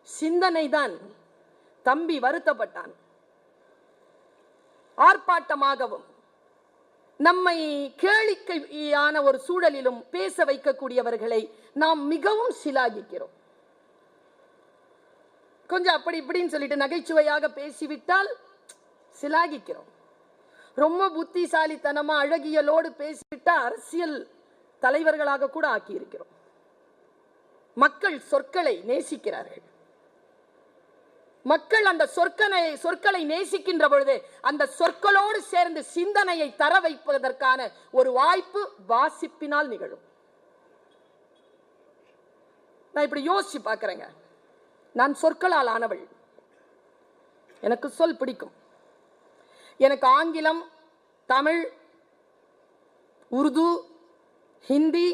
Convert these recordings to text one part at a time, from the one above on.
சிந்தனை தான். தம்பி வருத்தப்பட்டான். ஆர்ப்பாட்டமாகவும் நம்மை கேளிக்கையான ஒரு சூழலிலும் பேச வைக்கக்கூடியவர்களை நாம் மிகவும் சிலாகிக்கிறோம். கொஞ்சம் அப்படி இப்படின்னு சொல்லிட்டு நகைச்சுவையாக பேசிவிட்டால் சிலாகிக்கிறோம். ரொம்ப புத்திசாலித்தனமா அழகியலோடு பேசிவிட்டா அரசியல் தலைவர்களாக கூட ஆக்கி இருக்கிறோம். மக்கள் சொற்களை நேசிக்கிறார்கள். மக்கள் அந்த சொற்களை நேசிக்கின்ற பொழுது அந்த சொற்களோடு சேர்ந்து சிந்தனையை தர வைப்பதற்கான ஒரு வாய்ப்பு வாசிப்பினால் நிகழும். நான் இப்படி யோசிச்சு பார்க்கிறேங்க. நான் சொற்களால் ஆனவள். எனக்கு சொல் பிடிக்கும். எனக்கு ஆங்கிலம், தமிழ், உருது, ஹிந்தி,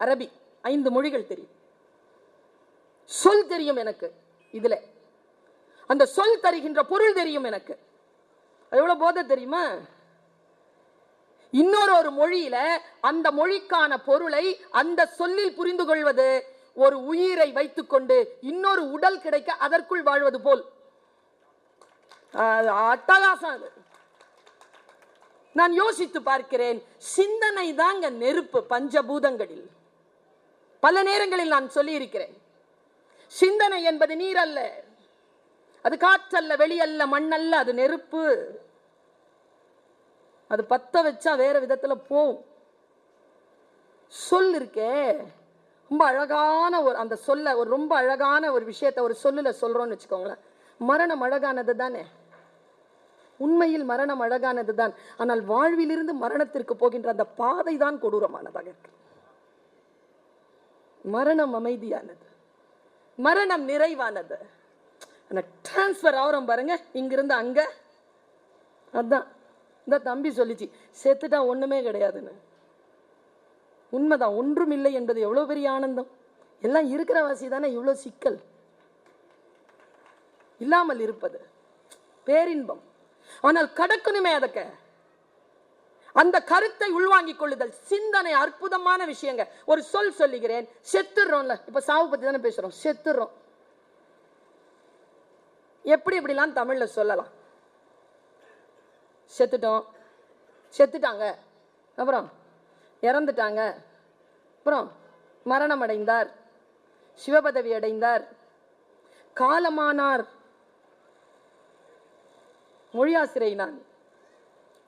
அரபி 5 மொழிகள் தெரியும். சொல் தெரியும் எனக்கு. இதுல அந்த சொல் தருகின்ற பொருள் தெரியும் எனக்கு. எவ்வளவு போதை தெரியுமா? இன்னொரு மொழியில அந்த மொழிக்கான பொருளை அந்த சொல்லில் புரிந்து கொள்வது ஒரு உயிரை வைத்துக் கொண்டு இன்னொரு உடல் கிடைக்க அதற்குள் வாழ்வது போல் அட்டகாசம் அது. நான் யோசித்து பார்க்கிறேன். சிந்தனை தாங்க நெருப்பு பஞ்சபூதங்களில். பல நேரங்களில் நான் சொல்லி இருக்கிறேன். சிந்தனை என்பது நீர் அல்ல, அது காற்றல்ல, வெளியல்ல, மண்ணல்ல, அது நெருப்பு. அது பத்த வச்சா வேற விதத்துல போகும். சொல் இருக்கே, ரொம்ப அழகான ஒரு அந்த சொல்ல ஒரு ரொம்ப அழகான ஒரு விஷயத்தை ஒரு சொல்லுல சொல்றோம்னு வச்சுக்கோங்களேன். மரணம் அழகானது தானே? உண்மையில் மரணம் அழகானது தான். ஆனால் வாழ்விலிருந்து மரணத்திற்கு போகின்ற அந்த பாதை தான் கொடூரமானதாக இருக்கு. மரணம் அமைதியானது, மரணம் நிறைவானது. டிரான்ஸ்பர் ஆகிறோம் பாருங்க, இங்கிருந்து அங்க. அதான் இந்த தம்பி சொல்லிச்சு, செத்துட்டா ஒண்ணுமே கிடையாதுன்னு. உண்மைதான், ஒன்றும் இல்லை என்பது எவ்வளவு பெரிய ஆனந்தம். எல்லாம் இருக்கிற வாசி தானே இவ்வளவு சிக்கல். இல்லாமல் இருப்பது பேரின்பம். ஆனால் கடக்கணுமே அதற்கு. அந்த கருத்தை உள்வாங்கிக் கொள்ளுதல், சிந்தனை அற்புதமான விஷயங்க. ஒரு சொல் சொல்லுகிறேன், செத்துறோம்ல. இப்ப சாவு பத்தி தானே பேசுறோம். செத்துறோம் எப்படி எப்படிலாம் தமிழ்ல சொல்லலாம். செத்துட்டோம், செத்துட்டாங்க, அப்புறம் இறந்துட்டாங்க, அப்புறம் மரணம் அடைந்தார், சிவபதவி அடைந்தார், காலமானார். மொழியாசிரியை நான்.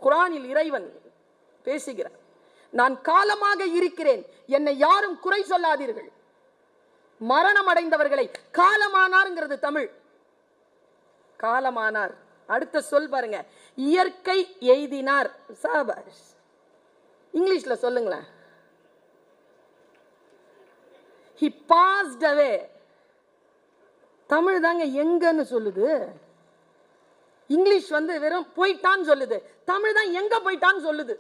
குரானில் இறைவன் பேசுகிறார், நான் காலமாக இருக்கிறேன், என்னை யாரும் குறை சொல்லாதீர்கள். மரணம் அடைந்தவர்களை காலமானார்ங்கிறது தமிழ். காலமானார். அடுத்த சொல் பாருங்க, இயற்கை எய்தினார். சாபாஷ். இங்கிலீஷ்ல சொல்லுங்களேன். he passed away. தமிழ் தாங்க எங்கன்னு சொல்லுது. இங்கிலீஷ் வெறும் போயிட்டான்னு சொல்லுது. தமிழ் தான் எங்க போயிட்டான்னு சொல்லுது.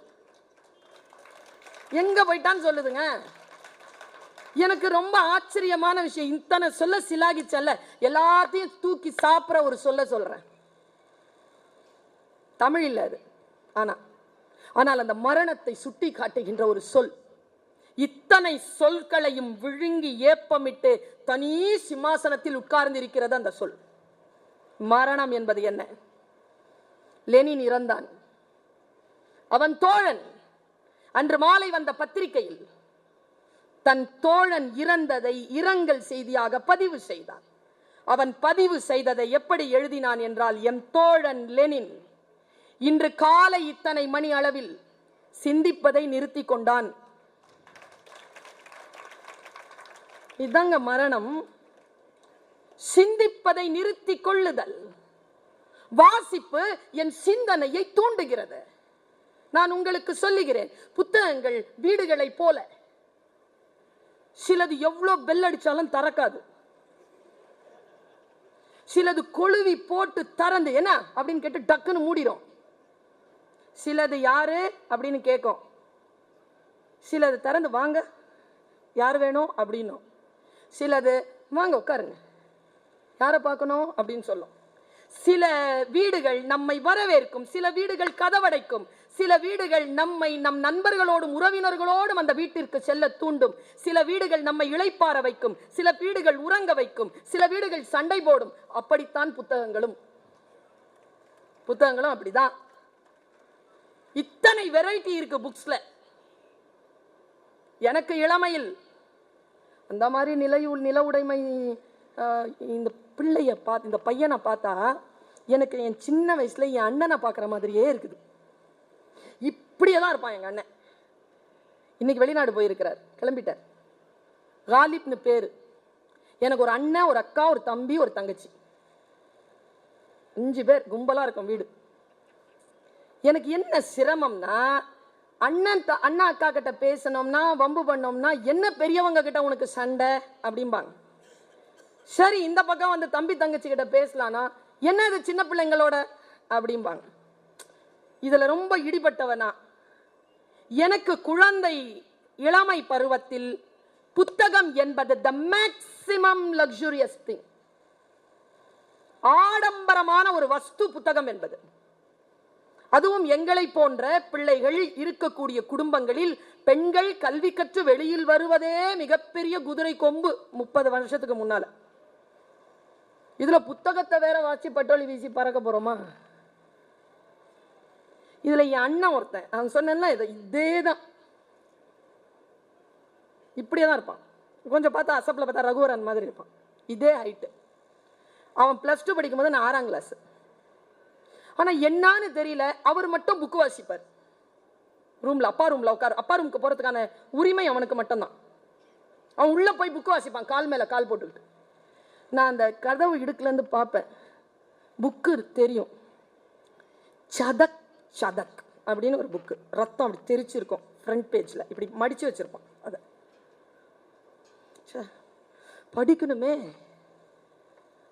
எங்க போயிட்டான்னு சொல்லுதுங்க. எனக்கு ரொம்ப ஆச்சரியமான விஷயம். இத்தனை சொல்ல சிலாகிச்சல்ல, எல்லாத்தையும் தூக்கி சாப்பிட ஒரு சொல்றேன். தமிழ் இல்ல அது. ஆனால் அந்த மரணத்தை சுட்டி காட்டுகின்ற ஒரு சொல். இத்தனை சொற்களையும் விழுங்கி ஏப்பமிட்டு தனி சிம்மாசனத்தில் உட்கார்ந்து இருக்கிறது அந்த சொல். மரணம் என்பது என்ன? லெனின் இறந்தான். அவன் தோழன் அன்று மாலை வந்த பத்திரிகையில் தன் தோழன் இறந்ததை இரங்கல் செய்தியாக பதிவு செய்தான். அவன் பதிவு செய்ததை எப்படி எழுதினான் என்றால், என் தோழன் லெனின் இன்று காலை இத்தனை மணி அளவில் சிந்திப்பதை நிறுத்தி கொண்டான். இதாங்க மரணம். சிந்திப்பதை நிறுத்தி கொள்ளுதல். வாசிப்பு என் சிந்தனையை தூண்டுகிறது. நான் உங்களுக்கு சொல்லுகிறேன், புத்தகங்கள் வீடுகளை போல. சிலது எவ்வளவு பெல் அடிச்சாலும் திறக்காது. சிலது கொழுவி போட்டு திறந்து என்ன அப்படின்னு கேட்டு டக்குன்னு மூடிடும். சிலது யாரு அப்படின்னு கேட்கும். சிலது திறந்து வாங்க யார் வேணும் அப்படின்னும். சிலது வாங்க உட்காருங்க யாரை பார்க்கணும் அப்படின்னு சொல்லும். சில வீடுகள் நம்மை வரவேற்கும், சில வீடுகள் கதவடைக்கும், சில வீடுகள் நம்மை நம் நண்பர்களோடும் உறவினர்களோடும் அந்த வீட்டிற்கு செல்ல தூண்டும். சில வீடுகள் நம்மை இளைப்பாற வைக்கும், சில வீடுகள் உறங்க வைக்கும், சில வீடுகள் சண்டை போடும். அப்படித்தான் புத்தகங்களும் அப்படிதான். இத்தனை வெரைட்டி இருக்கு புக்ஸ்ல. எனக்கு இளமையில் அந்த மாதிரி நில உடைமை இந்த பிள்ளைய பார்த்து, இந்த பையனை பார்த்தா எனக்கு என் சின்ன வயசுல என் அண்ணனை பார்க்குற மாதிரியே இருக்குது. இப்படியே தான் இருப்பான் எங்க அண்ணன். இன்னைக்கு வெளிநாடு போயிருக்கிறார், கிளம்பிட்டார். காலிப்னு பேரு. எனக்கு ஒரு அண்ணன், ஒரு அக்கா, ஒரு தம்பி, ஒரு தங்கச்சி, 5 பேர் கும்பலா இருக்கும் வீடு. எனக்கு என்ன சிரமம்னா, அண்ணா அக்கா கிட்ட பேசணும்னா, வம்பு பண்ணோம்னா, என்ன பெரியவங்க கிட்ட உனக்கு சண்டை அப்படிம்பாங்க. சரி, இந்த பக்கம் வந்து தம்பி தங்கச்சி கிட்ட பேசலானா, என்ன இது சின்ன பிள்ளைங்களோட அப்படிம்பாங்க. இதுல ரொம்ப இடிபட்டவனா. எனக்கு குழந்தை இளமை பருவத்தில் புத்தகம் என்பது த மேக்சிமம் லக்ஸூரியஸ் திங். ஆடம்பரமான ஒரு வஸ்து புத்தகம் என்பது. அதுவும் எங்களை போன்ற பிள்ளைகள் இருக்கக்கூடிய குடும்பங்களில் பெண்கள் கல்வி கற்று வெளியில் வருவதே மிகப்பெரிய குதிரை கொம்பு 30 வருஷத்துக்கு முன்னால. இதுல புத்தகத்தை வேற வாசி பட்டோலி வீசி பறக்க போறோமா? இதுல என் அண்ணன் ஒருத்தன், அவன் சொன்னா இதேதான், இப்படியேதான் இருப்பான். கொஞ்சம் பார்த்தா அசப்பில் பார்த்தா ரகுவரன் மாதிரி இருப்பான். இதே ஹைட்டு. அவன் +2 படிக்கும் போது நான் 6ஆம் கிளாஸ். ஆனா என்னன்னு தெரியல, அவர் மட்டும் புக்கு வாசிப்பார் ரூம்ல. அப்பா ரூம்ல உட்காரு. அப்பா ரூமுக்கு போறதுக்கான உரிமை அவனுக்கு மட்டும்தான். அவன் உள்ள போய் புக்கு வாசிப்பான், கால் மேல கால் போட்டுக்கிட்டு. நான் அந்த கதவு இடுக்குல இருந்து பார்ப்பேன். புக்கு தெரியும், சதக் சதக் அப்படின்னு ஒரு புக்கு, ரத்தம் அப்படி தெரிச்சிருக்கும் ஃப்ரண்ட் பேஜ்ல, இப்படி மடிச்சு வச்சிருப்பான். அத படிக்கணுமே,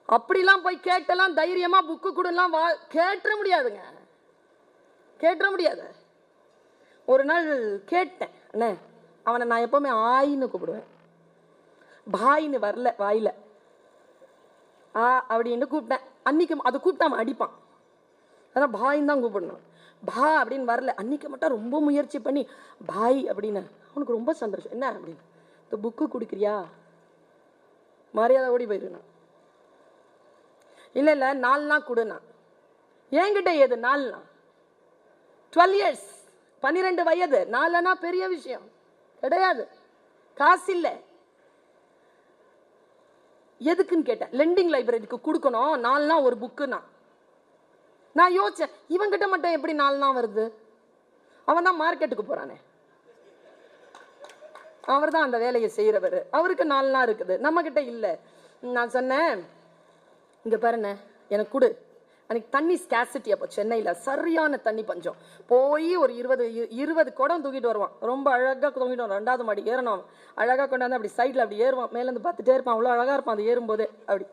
அப்படிலாம் போய் கேட்டெல்லாம் தைரியமா புக்கு கொடுலாம் கேட்ட முடியாதுங்க, கேட்ட முடியாது. ஒரு நாள் கேட்டேன், அண்ணே அவனை நான் எப்பவுமே ஆயின்னு கூப்பிடுவேன், பாயின்னு வரல வாயில, அப்படின்னு கூப்பிட்டேன். அன்னைக்கு அது கூப்பிட்டாம அடிப்பான், அதான் பாயின்னு தான் கூப்பிடணும். பா அப்படின்னு வரல. அன்னைக்கு மட்டும் ரொம்ப முயற்சி பண்ணி பாய் அப்படின்னு. அவனுக்கு ரொம்ப சந்தோஷம். என்ன அப்படின்னு, இந்த புக்கு குடிக்கிறியா, மரியாதை ஓடி போயிருந்தான். இல்ல 4 நாள் கொடுனா. என்கிட்ட ஏது 4 நாள்? 12 years, 12 வயது. 4 பெரிய விஷயம் கிடையாது, காசு இல்லை. எதுக்குன்னு கேட்டேன். லெண்டிங் லைப்ரரிக்கு கொடுக்கணும் 4 நாள் ஒரு புக்குன்னா. நான் யோசிச்சேன், இவங்கிட்ட மட்டும் எப்படி 4 நாள் வருது? அவன் தான் மார்க்கெட்டுக்கு போறானே, அவர் தான் அந்த வேலையை செய்யறவர், அவருக்கு 4 நாள் இருக்குது, நம்ம கிட்ட இல்லை. நான் சொன்னேன், இங்க பாருண்ணே எனக்கு கொடு. அன்னைக்கு தண்ணி ஸ்கேசிட்டி, அப்போ சென்னையில் சரியான தண்ணி பஞ்சம். போய் ஒரு 20 குடம் தூக்கிட்டு வருவான். ரொம்ப அழகாக தூக்கிட்டு வருவான். 2வது மாடி ஏறணும், அழகாக கொண்டாந்து அப்படி சைடில் அப்படி ஏறுவான். மேலேருந்து பார்த்துட்டே இருப்பான், அவ்வளோ அழகாக இருப்பான். அது ஏறும்போது அப்படி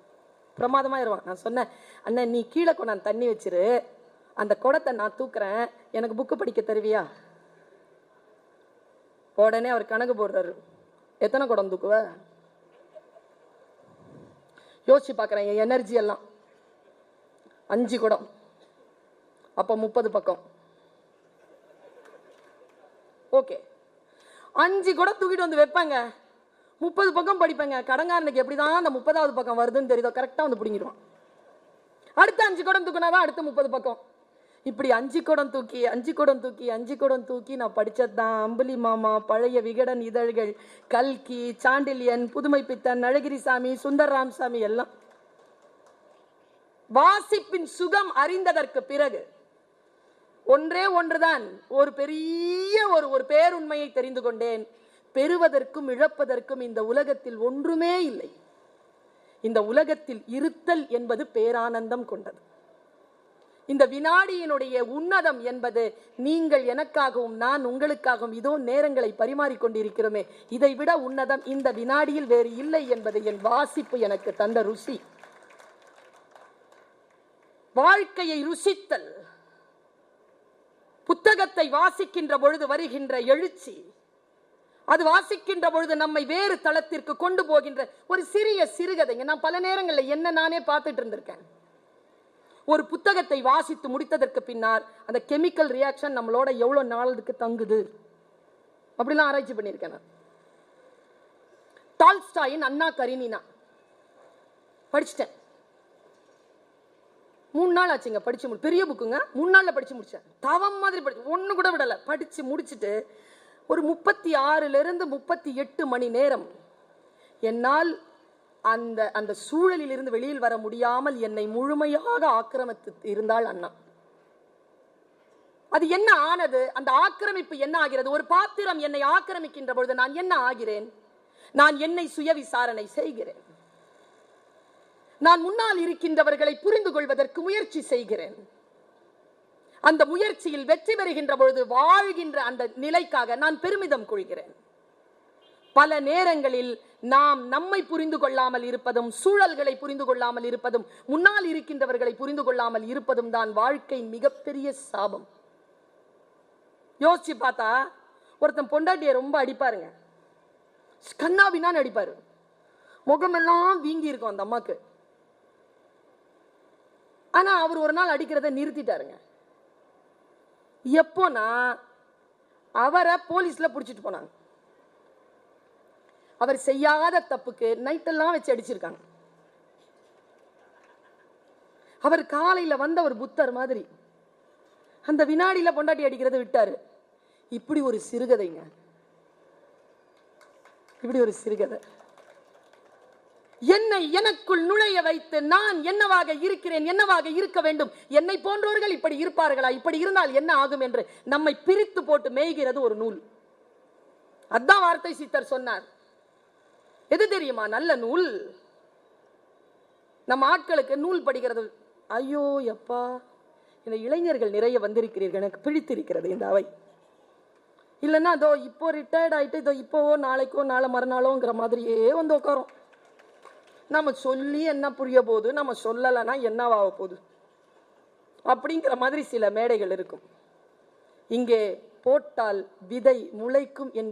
பிரமாதமாக ஏறுவான். நான் சொன்னேன், அண்ணன் நீ கீழே கொண்டாந்து தண்ணி வச்சிரு, அந்த குடத்தை நான் தூக்குறேன், எனக்கு புக்கு படிக்க தருவியா? உடனே அவர் கணக்கு போடுறாரு, எத்தனை குடம் தூக்குவ? யோசிச்சு பார்க்குறேன், என் எனர்ஜி எல்லாம் 5 குடம், அப்போ 30 பக்கம். ஓகே, 5 குடம் தூக்கிட்டு வந்து வைப்பாங்க, 30 பக்கம் படிப்பாங்க. கடங்காரனுக்கு எப்படிதான் அந்த 30வது பக்கம் வருதுன்னு தெரியுதோ, கரெக்டாக வந்து பிடிங்கிடுவான். அடுத்த 5 குடம் தூக்கினாதான் அடுத்த 30 பக்கம். இப்படி 5 குடம் தூக்கி 5 குடம் தூக்கி 5 குடம் தூக்கி நான் படிச்சதுதான் அம்புலி மாமா, பழைய விகடன் இதழ்கள், கல்கி, சாண்டில்யன், புதுமை பித்தன், அழகிரிசாமி, சுந்தர் ராமசாமி எல்லாம். வாசிப்பின் சுகம் அறிந்ததற்கு பிறகு ஒன்றே ஒன்றுதான், ஒரு பெரிய ஒரு பேருண்மையை தெரிந்து கொண்டேன். பெறுவதற்கும் இழப்பதற்கும் இந்த உலகத்தில் ஒன்றுமே இல்லை. இந்த உலகத்தில் இருத்தல் என்பது பேரானந்தம் கொண்டது. இந்த வினாடியினுடைய உன்னதம் என்பது நீங்கள் எனக்காகவும் நான் உங்களுக்காகவும் இதோ நேரங்களை பரிமாறிக்கொண்டிருக்கிறோமே, இதை விட உன்னதம் இந்த வினாடியில் வேறு இல்லை என்பது என் வாசிப்பு எனக்கு தந்த ருசி. வாழ்க்கையை ருசித்தல், புத்தகத்தை வாசிக்கின்ற பொழுது வருகின்ற எழுச்சி, அது வாசிக்கின்ற பொழுது நம்மை வேறு தளத்திற்கு கொண்டு போகின்ற ஒரு சிறிய சிறுகதைங்க. நான் பல நேரங்களில் என்ன நானே பார்த்துட்டு இருந்திருக்கேன். ஒரு புத்தகத்தை வாசித்து முடித்ததற்கு பின்னால் அந்த கெமிக்கல் ரியாக்ஷன் நம்மளோட எவ்வளவு நாளுக்கு தங்குது அப்படிலாம் ஆராய்ச்சி பண்ணியிருக்கேன் நான். டால்ஸ்டாயின் அண்ணா கரீனினா படிச்சுட்டேன். 3 நாள் ஆச்சுங்க படிச்சு பெரிய புக்குங்க. 3 நாள்ல படிச்சு முடிச்சேன். தவம் மாதிரி படிச்சு, ஒண்ணு கூட விடல. படிச்சு முடிச்சுட்டு ஒரு 36 to 38 மணி நேரம் என்னால் அந்த அந்த சூழலில் இருந்து வெளியில் வர முடியாமல் என்னை முழுமையாக ஆக்கிரமித்து இருந்தாள் அண்ணா. அது என்ன ஆனது? அந்த ஆக்கிரமிப்பு என்ன ஆகிறது? ஒரு பாத்திரம் என்னை ஆக்கிரமிக்கின்ற பொழுது நான் என்ன ஆகிறேன்? நான் என்னை சுய விசாரணை செய்கிறேன். நான் முன்னால் இருக்கின்றவர்களை புரிந்து கொள்வதற்கு முயற்சி செய்கிறேன். அந்த முயற்சியில் வெற்றி பெறுகின்ற பொழுது வாழ்கின்ற அந்த நிலைக்காக நான் பெருமிதம் கொள்கிறேன். பல நேரங்களில் நாம் நம்மை புரிந்து கொள்ளாமல் இருப்பதும், சூழல்களை புரிந்து கொள்ளாமல் இருப்பதும், முன்னால் இருக்கின்றவர்களை புரிந்து கொள்ளாமல் இருப்பதும் தான் வாழ்க்கையின் மிகப்பெரிய சாபம். யோசிச்சு பார்த்தா ஒருத்தன் பொண்டாட்டியை ரொம்ப அடிப்பாருங்க, கண்ணா பின்னான்னு அடிப்பாரு, முகமெல்லாம் வீங்கி இருக்கும் அந்த அம்மாக்கு. ஆனா அவர் ஒரு நாள் அடிக்கிறத நிறுத்திட்டாருங்க. எப்போனா அவரை போலீஸ்ல புடிச்சிட்டு போனாங்க. அவர் செய்யாத தப்புக்கு நைட்டெல்லாம் வச்சு அடிச்சிருக்காங்க. அவர் காலையில வந்த ஒரு புத்தர் மாதிரி அந்த வினாடியில பொண்டாட்டி அடிக்கிறத விட்டாரு. இப்படி ஒரு சிறுகதைங்க, இப்படி ஒரு சிறுகதை. என்னை எனக்குள் நுழைய வைத்து நான் என்னவாக இருக்கிறேன், என்னவாக இருக்க வேண்டும், என்னை போன்றவர்கள் இப்படி இருப்பார்களா, இப்படி இருந்தால் என்ன ஆகும் என்று நம்மை பிரித்து போட்டு மேய்கிறது ஒரு நூல். அதான் வார்த்தை சித்தர் சொன்னார். எது தெரியுமா நல்ல நூல்? நம்ம ஆட்களுக்கு நூல் படிக்கிறது. ஐயோ எப்பா, இந்த இளைஞர்கள் நிறைய வந்திருக்கிறீர்கள், எனக்கு பிடித்திருக்கிறது இந்த அவை. இல்லைன்னா அதோ இப்போ ரிட்டையர்ட் ஆயிட்டு இதோ இப்போவோ நாளைக்கோ நாளை மறுநாளோங்கிற மாதிரியே வந்து உட்காரும். நம்ம சொல்லி என்ன புரிய போகுது, நம்ம சொல்லலைன்னா என்னவாக போகுது அப்படிங்கிற மாதிரி சில மேடைகள் இருக்கும். இங்கே போட்டால் விதை முளைக்கும் என்கின்ற